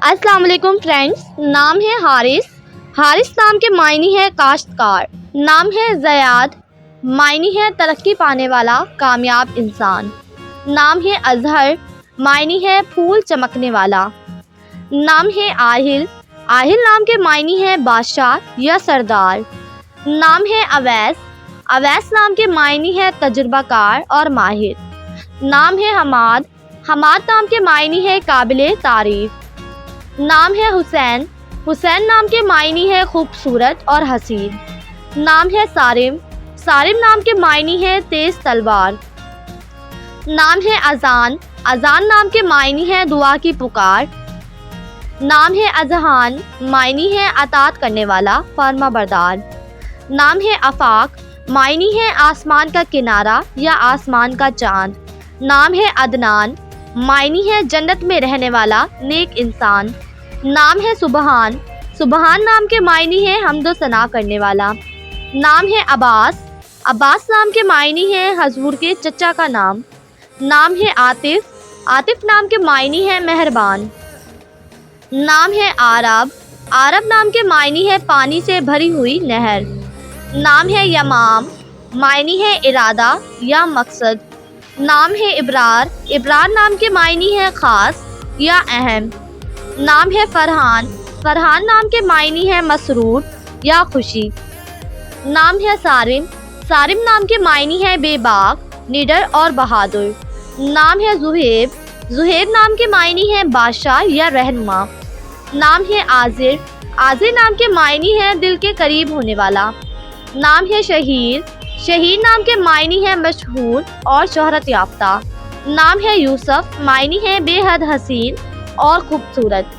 अस्सलाम वालेकुम फ्रेंड्स। नाम है हारिस। हारिस नाम के मायने है काश्तकार। नाम है ज़याद, मायने है तरक्की पाने वाला कामयाब इंसान। नाम है अजहर, मायने है फूल चमकने वाला। नाम है आहिल, आहिल नाम के मायने है बादशाह या सरदार। नाम है अवैस, अवैस नाम के मायने है तजुर्बाकार और माहिर। नाम है हमाद, हमाद नाम के मायने है काबिले तारीफ। नाम है हुसैन, हुसैन नाम के मायने है खूबसूरत और हसीन। नाम है सारिम, सारिम नाम के मायने है तेज तलवार। नाम है अजान, अजान नाम के मायने है दुआ की पुकार। नाम है अजहान, मायने है अतात करने वाला फर्मा बरदार। नाम है आफाक, मायने है आसमान का किनारा या आसमान का चांद। नाम है अदनान, मायने है जन्नत में रहने वाला नेक इंसान। नाम है सुबहान, सुबहान नाम के मायने है हम्दो सना करने वाला। नाम है अब्बास, अब्बास नाम के मायने है हजूर के चचा का नाम। नाम है आतिफ, आतिफ नाम के मायने है मेहरबान। नाम है आरब, आरब नाम के मायने है पानी से भरी हुई नहर। नाम है यमाम, मायने है इरादा या मकसद। नाम है इब्रार, इब्रार नाम के मायने है ख़ास या अहम। नाम है फरहान, फरहान नाम के मायने है मसरूर या खुशी। नाम है सारिम, सारिम नाम के मायने है बेबाक, निडर और बहादुर। नाम है ज़ुहैब, ज़ुहैब नाम के मायने है बादशाह या रहनुमा। नाम है आज़िर, आज़िर नाम के मायने है दिल के करीब होने वाला। नाम है शहीर, शहीर नाम के मायने है मशहूर और शोहरत याफ्ता। नाम है यूसुफ, मायने है बेहद हसीन और खूबसूरत।